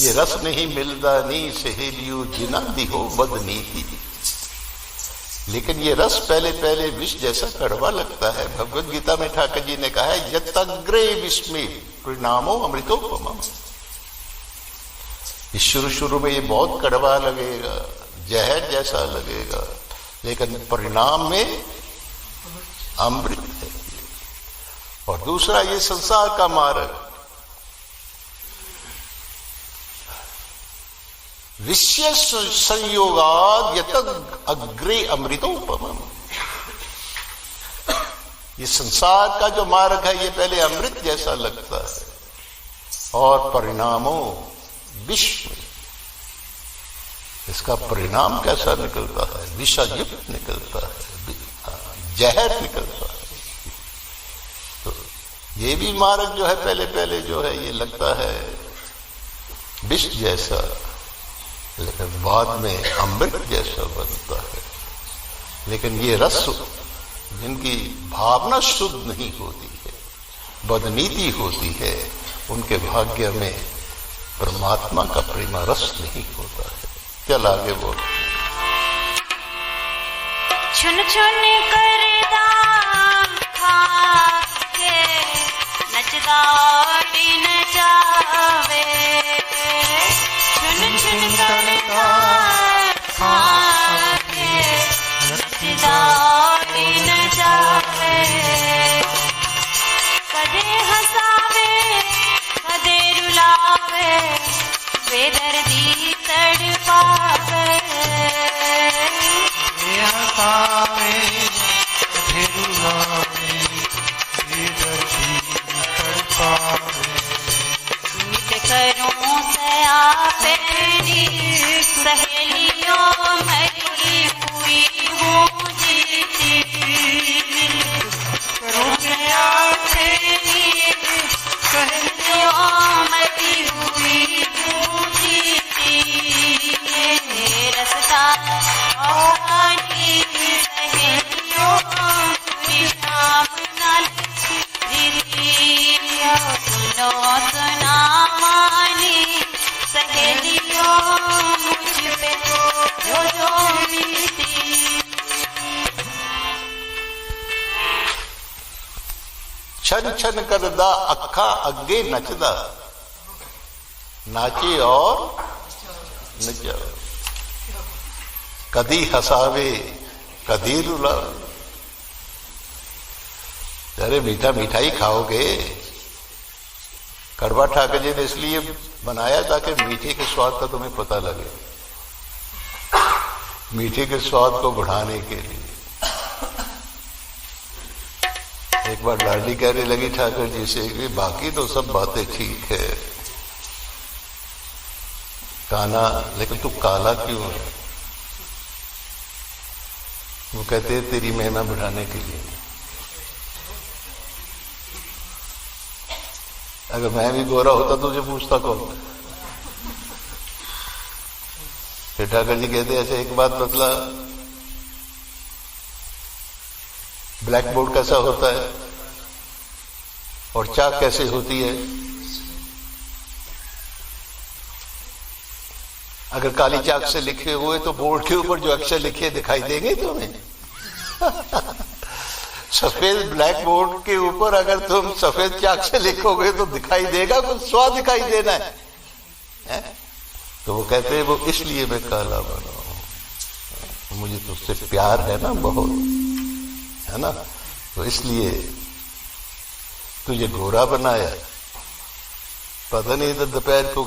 ये रस नहीं मिलदा नी सहेलियों, जिना दी हो बदनीति। लेकिन ये रस पहले पहले विष जैसा कड़वा लगता है। भगवद गीता में ठाकुर जी ने कहा है यतग्रे विस्मे परिणामो अमृतोपमम्। शुरू में ये बहुत कड़वा लगेगा, जहर जैसा लगेगा, लेकिन परिणाम में अमृत है। और दूसरा ये संसार का मार्ग, विषय संयोगाद यतग अग्रे अमृतोपमम्। ये संसार का जो मार्ग है ये पहले अमृत जैसा लगता है और परिणामों विश्व, इसका परिणाम कैसा निकलता है, विषयुक्त निकलता है, जहर निकलता है। तो ये भी मार्ग जो है पहले पहले जो है ये लगता है विष जैसा, लेकिन बाद में अमृत जैसा बनता है। लेकिन ये रस जिनकी भावना शुद्ध नहीं होती है, बदनीति होती है, उनके भाग्य में परमात्मा का प्रेम रस नहीं होता है। चल आगे बोल। छुन छुन कर दाम खा के नचदा नचावे, छुन छुन कर दाम खा के नचदा नचावे। कदे हंसावे कदे रुला सहेलियों मरी हुई हूँ जीती, रुपया तेरी सहेलियों मरी हुई हूँ जीती, रसदा और पानी सहेलियों पूरी शाम नाल जीती, सुनो सुना मानी सहेलियों मुझ पे जो जो बीती। छन छन करदा अखा अगे नचदा, नाचे और नचावे, कदी हसावे कदी रुलावे। अरे मीठा मिठाई खाओगे, कड़वा ठाकर जी ने इसलिए बनाया ताकि मीठे के स्वाद का तुम्हें पता लगे, मीठे के स्वाद को बढ़ाने के लिए। एक बार लाडली कहने लगी ठाकर जी से कि बाकी तो सब बातें ठीक है काना, लेकिन तू काला क्यों है? वो कहते हैं तेरी महिमा बढ़ाने के लिए। अगर मैं भी गोरा होता तो तुझे पूछता कौन? फिर ठाकर जी कहते ऐसे एक बात बतला, ब्लैक बोर्ड कैसा होता है और चाक कैसे होती है? अगर काली चाक से लिखे हुए तो बोर्ड के ऊपर जो अक्षर लिखे दिखाई देंगे तुम्हें। सफेद ब्लैक बोर्ड के ऊपर अगर तुम सफेद चाक से लिखोगे तो दिखाई देगा, कुछ स्वाद दिखाई देना है? तो वो कहते हैं वो इसलिए मैं काला बना हूं, मुझे तुझसे प्यार है ना बहुत, है ना, तो इसलिए तुझे गोरा बनाया। पता नहीं तो दोपहर को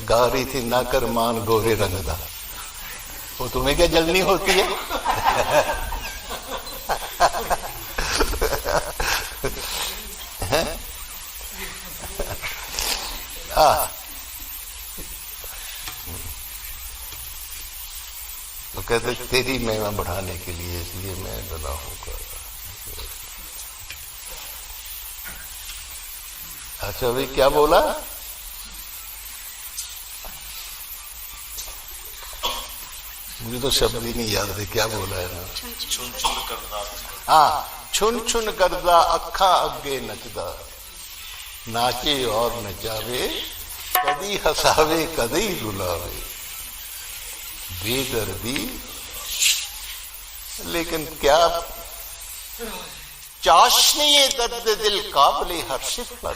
गा रही थी ना कर मान गोरे रंगदा, वो तुम्हें क्या जलनी होती है? तो कहते तेरी महिमा बढ़ाने के लिए इसलिए मैं बना हूं। अच्छा भाई क्या बोला? मुझे तो शब्द ही नहीं याद है, क्या बोला है ना? छुन छुन करदा, हाँ, छुन छुन करदा अखा अगे नचदा, नाचे और नचावे, कदी हसावे कदी रुलावे, बेदर्दी लेकिन क्या चाशनी ये दर्द दिल काबले हर शिफा।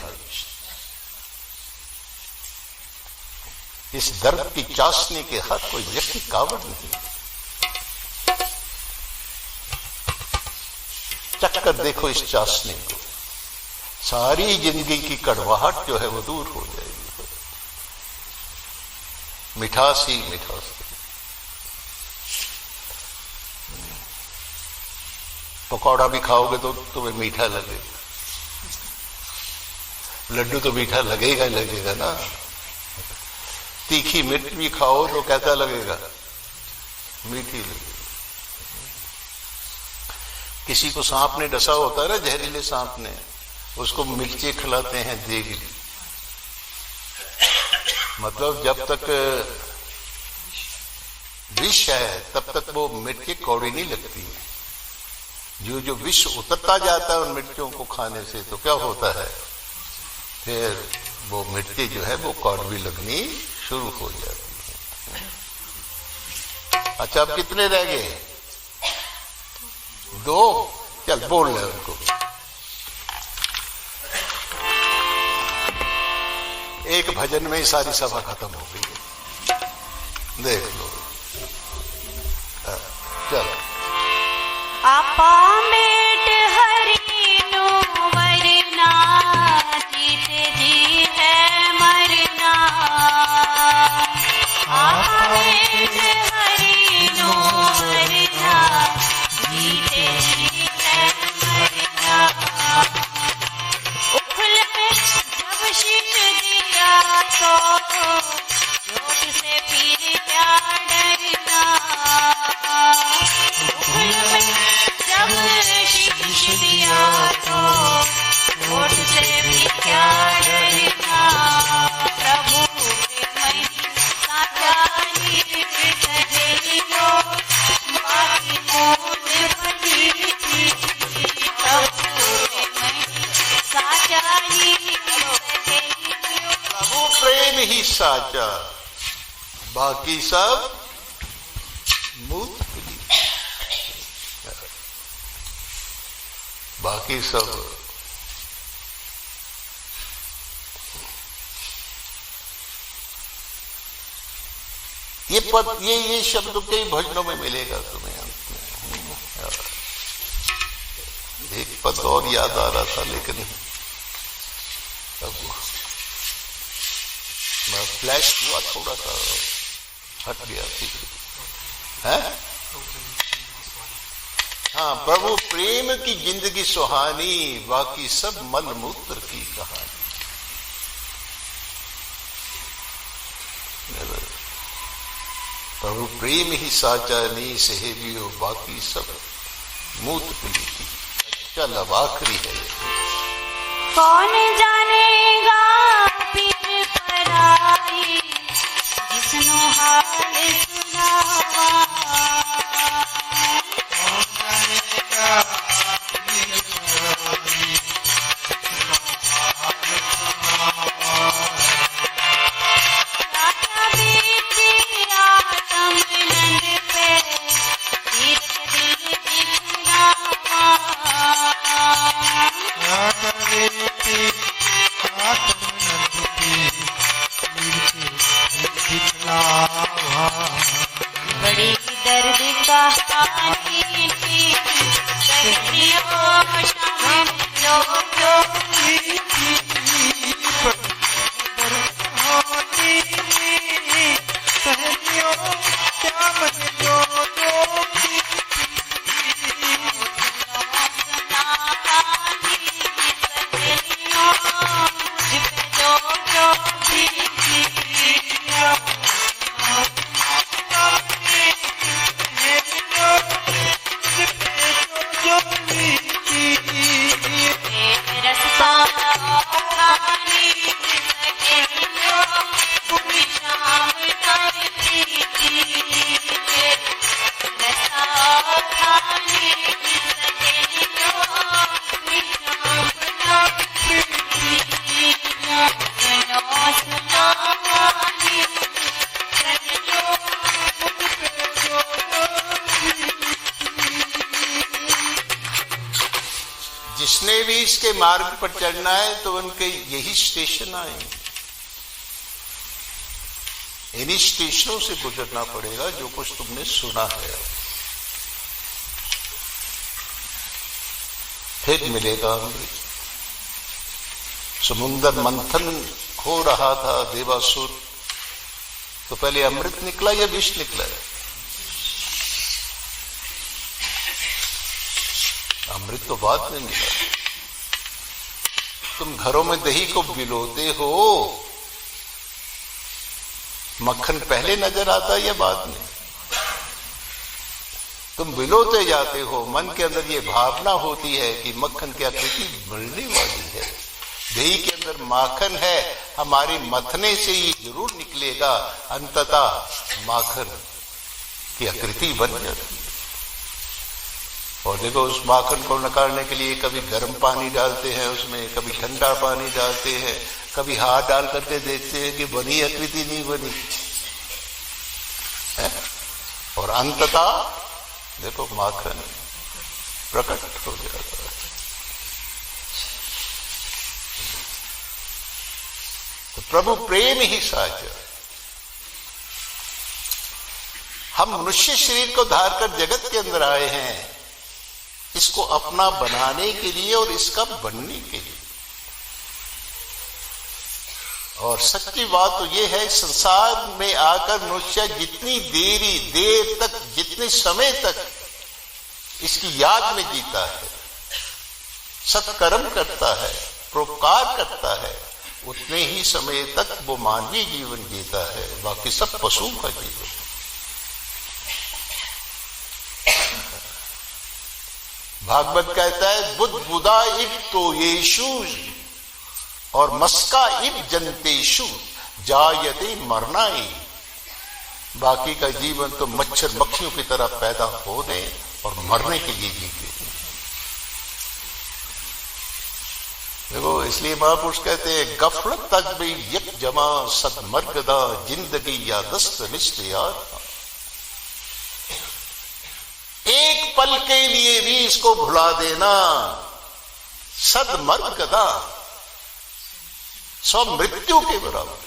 इस दर्द की चाशनी के हर कोई व्यक्ति काबल नहीं। चक्कर देखो इस चाशनी को, सारी जिंदगी की कड़वाहट जो है वो दूर हो जाएगी, मिठास ही मिठास। पकौड़ा भी खाओगे तो तुम्हें मीठा लगेगा, लड्डू तो मीठा लगेगा लगेगा ना। तीखी मिर्च भी खाओ तो कैसा लगेगा? मीठी लगेगी। किसी को सांप ने डसा होता है ना, जहरीले सांप ने, उसको मिर्ची खिलाते हैं देगी, मतलब जब तक विष है तब तक वो मिर्ची कौड़ी नहीं लगती है। जो जो विष उतरता जाता है उन मिर्चियों को खाने से तो क्या होता है, फिर वो मिर्ची जो है वो कौड़वी लगनी शुरू हो जाती है। अच्छा अब कितने रह गए? 2। चल बोल ले उनको। एक भजन में ही सारी सभा खत्म हो गई, देख लो। चल। आपा मेट हरि नो वरना, जीते जी है मरना। आपा मेट हरि नो वरना, जीते जी है मरना। उखल में जब शीश दिया तो रोट से फिर प्यार साचा, बाकी सब मूत पिली, बाकी सब ये शब्द कई भजनों में मिलेगा तुम्हें अंत में। एक पद और याद आ रहा था लेकिन अब मैं फ्लैश हुआ, थोड़ा सा हट गया है। हाँ, प्रभु प्रेम की जिंदगी सुहानी, बाकी सब मल मूत्र की कहानी। प्रभु प्रेम ही साचा नहीं सहेलियो, बाकी सब मूत पिली की। चल अब आखिरी है। कौन जानेगा पीर पराई, जिसनो हाल सुनावा। कौन जानेगा पीर पराई, जिसनो हाल सुनावा। राजा बीती आत्म नंद पे, पीर के दिल दिखलावा। बड़ी दर्द कहानी थी, सहेलियों शामिल लो जो सहेलियों शामिल लो जो जिसने भी इसके मार्ग पर चढ़ना है तो उनके यही स्टेशन आए, इन्हीं स्टेशनों से गुजरना पड़ेगा जो कुछ तुमने सुना है। फिर मिलेगा अमृत। समुंदर मंथन हो रहा था देवासुर, तो पहले अमृत निकला या विष निकला? अमृत तो बाद में मिला। तुम घरों में दही को भिगोते हो, मक्खन पहले नजर आता है या बाद में? तुम भिगोते जाते हो, मन के अंदर ये भावना होती है कि मक्खन की आकृति बढ़ने वाली है, दही के अंदर माखन है, हमारी मथने से ही जरूर निकलेगा, अंततः माखन की आकृति बन जाती है। और देखो उस माखन को निकालने के लिए कभी गर्म पानी डालते हैं उसमें, कभी ठंडा पानी डालते हैं, कभी हाथ डाल करके देखते हैं कि बनी आकृति नहीं बनी है? और अंततः देखो माखन प्रकट हो जाता है। तो प्रभु प्रेम ही साचा। हम मनुष्य शरीर को धार कर जगत के अंदर आए हैं, इसको अपना बनाने के लिए और इसका बनने के लिए। और सच्ची बात तो यह है, संसार में आकर मनुष्य जितनी देर तक, जितने समय तक इसकी याद में जीता है, सत्कर्म करता है, परोपकार करता है, उतने ही समय तक वो मानवीय जीवन जीता है, बाकी सब पशु का जीवन। भागवत कहता है बुद्ध बुदा इव तो येषु और मस्का इव जनतेषु जायते मरनाई। बाकी का जीवन तो मच्छर मक्खियों की तरह पैदा होने और मरने के लिए जीते। देखो, इसलिए महापुरुष कहते हैं गफलत तक भी यक जमा सदमर्गदा जिंदगी या दस्त रिश्तेदार। एक पल के लिए भी इसको भुला देना सदमर्गदा, सौ मृत्यु के बराबर।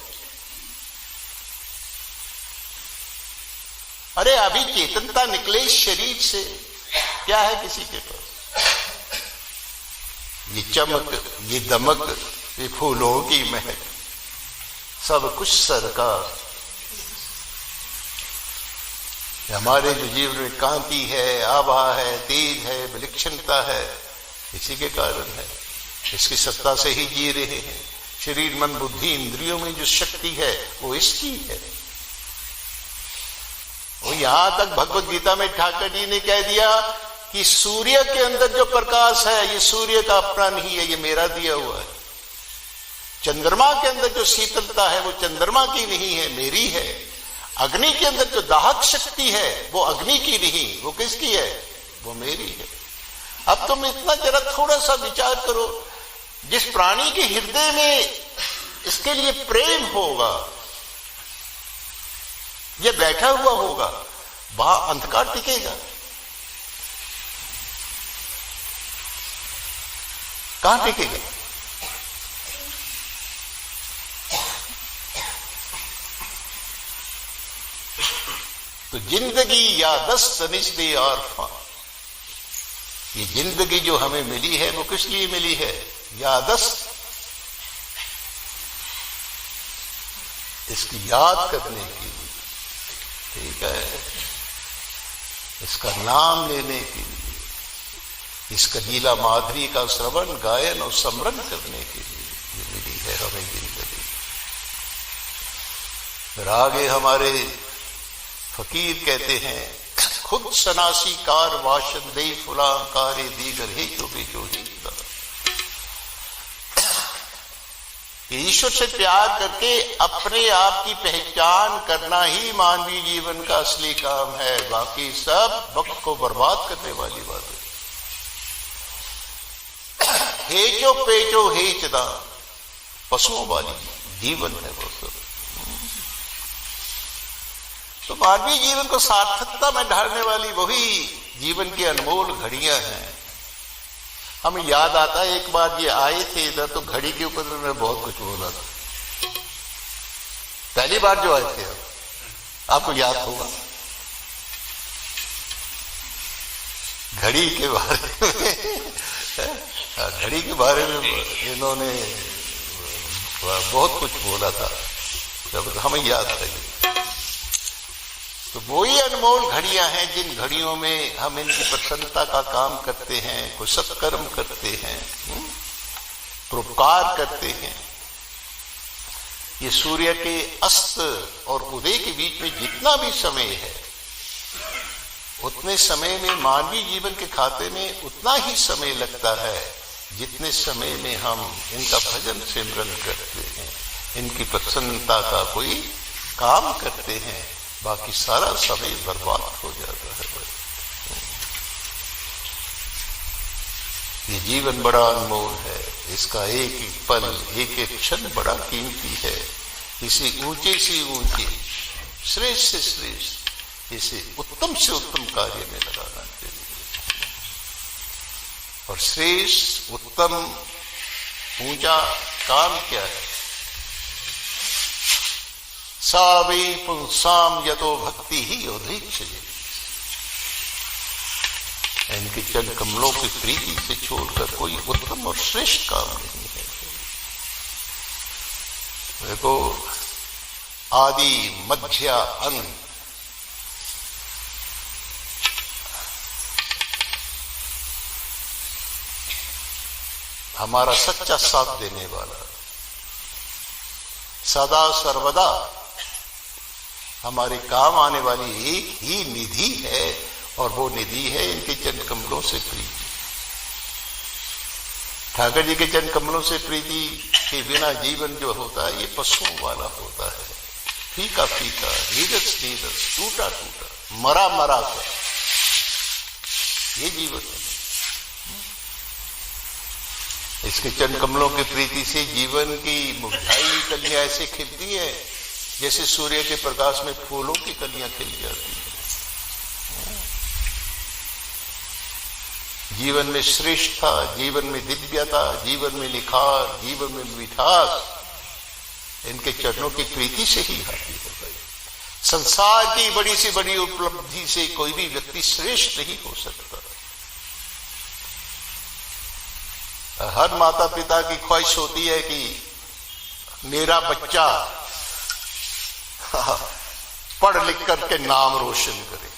अरे अभी चेतनता निकले इस शरीर से, क्या है किसी के पास? ये चमक, ये दमक, ये फूलों की महक, सब कुछ सरकार। हमारे जो जीवन में कांति है, आभा है, तेज है, विलक्षणता है, इसी के कारण है। इसकी सत्ता से ही जी रहे हैं। शरीर मन बुद्धि इंद्रियों में जो शक्ति है वो इसकी है। वो यहां तक भगवत गीता में ठाकर जी ने कह दिया कि सूर्य के अंदर जो प्रकाश है ये सूर्य का अपना नहीं है, ये मेरा दिया हुआ है। चंद्रमा के अंदर जो शीतलता है वो चंद्रमा की नहीं है, मेरी है। अग्नि के अंदर जो दाहक शक्ति है वो अग्नि की नहीं, वो किसकी है? वो मेरी है। अब तुम इतना जरा थोड़ा सा विचार करो, जिस प्राणी के हृदय में इसके लिए प्रेम होगा, ये बैठा हुआ होगा, वहां अंधकार टिकेगा? कहां टिकेगा? तो जिंदगी या दस्त निस्दे आरफा, ये जिंदगी जो हमें मिली है वो किस लिए मिली है? यादस्त, इसकी याद करने की, ठीक है, इसका नाम लेने के लिए, इसका लीला माधुरी का श्रवण गायन और स्मरण करने के लिए ये मिली है हमें जिंदगी। फिर आगे हमारे फकीर कहते हैं, खुद सनासी कार वाशन दे फुला कारे दीगर हे जो भी जो जीता। ईश्वर से प्यार करके अपने आप की पहचान करना ही मानवीय जीवन का असली काम है। बाकी सब वक्त को बर्बाद करने वाली बात है। हेचो पेचो हेचदा, पशुओं वाली जीवन है वो सब। तो मानवीय जीवन को सार्थकता में ढालने वाली वही जीवन की अनमोल घड़ियां हैं। हमें याद आता है, एक बार ये आए थे इधर तो घड़ी के ऊपर उन्होंने बहुत कुछ बोला था। पहली बार जो आए थे, आपको याद होगा, घड़ी के बारे में घड़ी के बारे में इन्होंने बहुत कुछ बोला था, जब हमें याद है। तो वही अनमोल घड़ियां हैं जिन घड़ियों में हम इनकी प्रसन्नता का काम करते हैं, कोई सत्कर्म करते हैं, परोपकार करते हैं। ये सूर्य के अस्त और उदय के बीच में जितना भी समय है, उतने समय में मानवीय जीवन के खाते में उतना ही समय लगता है जितने समय में हम इनका भजन सिमरन करते हैं, इनकी प्रसन्नता का कोई काम करते हैं। बाकी सारा समय बर्बाद हो जाता है। ये जीवन बड़ा अनमोल है, इसका एक एक पल, एक एक क्षण बड़ा कीमती है। इसे ऊंचे से ऊंचे, श्रेष्ठ से श्रेष्ठ, इसे उत्तम से उत्तम कार्य में लगाना चाहिए। और श्रेष्ठ, उत्तम, ऊंचा काम क्या है? सावे पुंसाम यतो भक्ति ही योधीक्ष, इनके चरण कमलों की प्रीति से छोड़कर कोई उत्तम और श्रेष्ठ काम नहीं है। देखो, आदि मध्य अंत, हमारा सच्चा साथ देने वाला, सदा सर्वदा हमारे काम आने वाली एक ही निधि है, और वो निधि है इनके चरण कमलों से प्रीति। ठाकर जी के चरण कमलों से प्रीति के बिना जीवन जो होता है ये पशुओं वाला होता है, फीका फीका, नीरस नीरस, टूटा टूटा, मरा मरा सा, ये जीवन है। इसके चरण कमलों की प्रीति से जीवन की मुरझाई कलियां ऐसे खिलती है जैसे सूर्य के प्रकाश में फूलों की कलियां खिल जाती हैं। जीवन में श्रेष्ठता, जीवन में दिव्यता, जीवन में निखार, जीवन में मिठास इनके चरणों की प्रीति से ही आती है। संसार की बड़ी से बड़ी उपलब्धि से कोई भी व्यक्ति श्रेष्ठ नहीं हो सकता। हर माता पिता की ख्वाहिश होती है कि मेरा बच्चा पढ़ लिख करके नाम रोशन करे।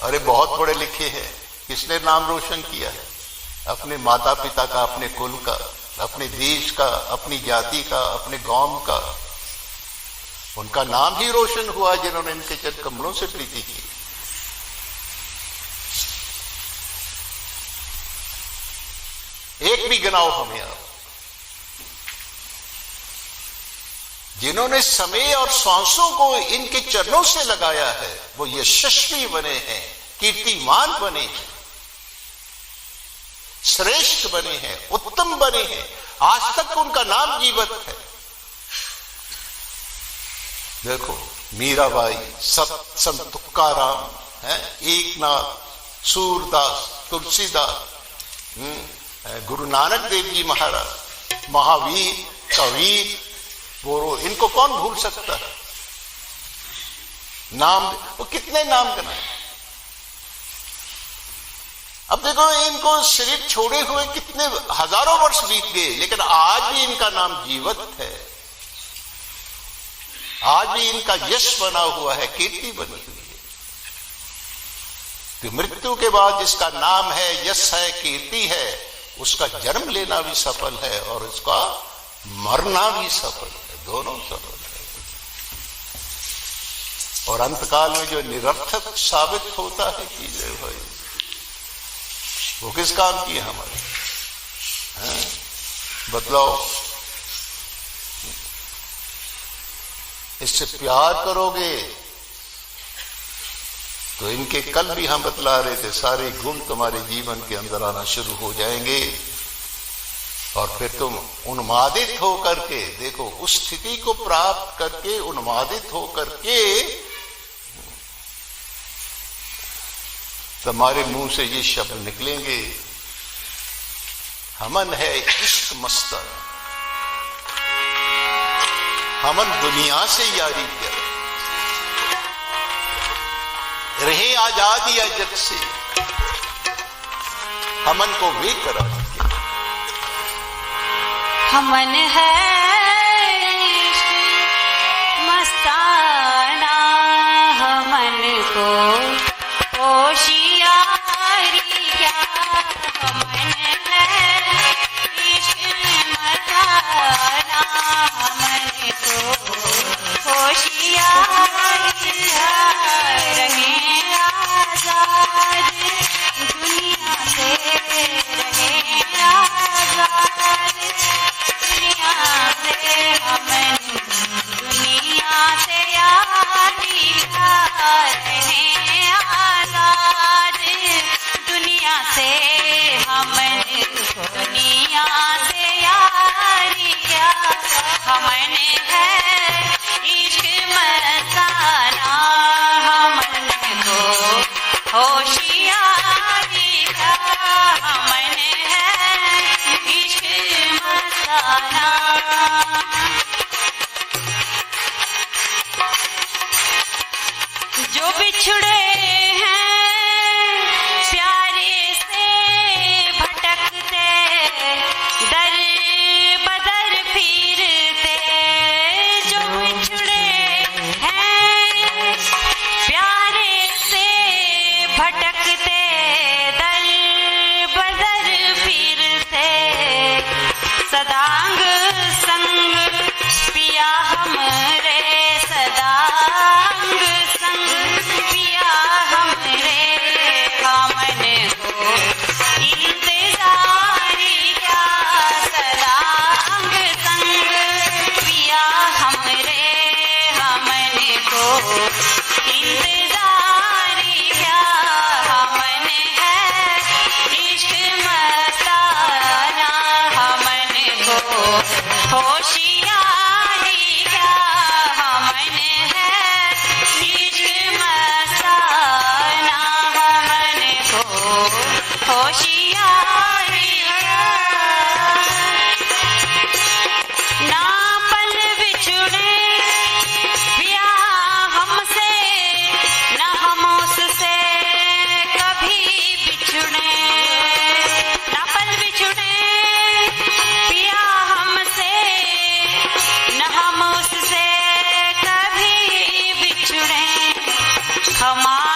अरे बहुत पढ़े लिखे हैं, किसने नाम रोशन किया है? अपने माता पिता का, अपने कुल का, अपने देश का, अपनी जाति का, अपने गांव का। उनका नाम ही रोशन हुआ जिन्होंने इनके चरण कमलों से प्रीति की। एक भी गिनाओ हमें आप, जिन्होंने समय और सांसों को इनके चरणों से लगाया है, वो यशस्वी बने हैं, कीर्तिमान बने हैं, श्रेष्ठ बने हैं, उत्तम बने हैं। आज तक उनका नाम जीवित है। देखो मीराबाई, संत तुकाराम, एकनाथ, सूरदास, तुलसीदास, गुरु नानक देव जी महाराज, महावीर, कबीर, बोरो, इनको कौन भूल सकता है? नाम वो कितने नाम गिनाए। अब देखो इनको शरीर छोड़े हुए कितने हजारों वर्ष बीत गए, लेकिन आज भी इनका नाम जीवित है। आज भी इनका यश बना हुआ है, कीर्ति बनी हुई है। तो मृत्यु के बाद जिसका नाम है, यश है, कीर्ति है, उसका जन्म लेना भी सफल है और उसका मरना भी सफल है, दोनों सफल है। और अंतकाल में जो निरर्थक साबित होता है चीजें भाई, वो किस काम की है हमारे? बतलाओ। इससे प्यार करोगे तो इनके कल भी हम बतला रहे थे, सारे गुण तुम्हारे जीवन के अंदर आना शुरू हो जाएंगे और फिर तुम उन्मादित होकर के, देखो उस स्थिति को प्राप्त करके उन्मादित होकर के तुम्हारे मुंह से ये शब्द निकलेंगे, हमन है इश्क मस्तर, हमन दुनिया से यारी कर रहे, आजाद या जग से हमन को वे करा दिया। हमन है मस्ताना, हमन को होशियारी क्या, हमन है इश्क मस्ताना, हमन को होशियारी क्या, रहे आजाद दुनिया से, रहे आजाद दुनिया से, हमन दुनिया से यारी क्या, रहे आजाद दुनिया से, हमन दुनिया से यारी क्या, हमन है इश्क मस्ताना, हमन को होशियारी क्या, हमन है इश्क मस्ताना। जो बिछड़े हैं प्यारे से भटकते, दर बदर फिरते, जो बिछड़े हैं प्यारे से भटकते, दर बदर फिरते, सदांग संग पिया हमरे, सदांग संग पिया हमरे, हमारे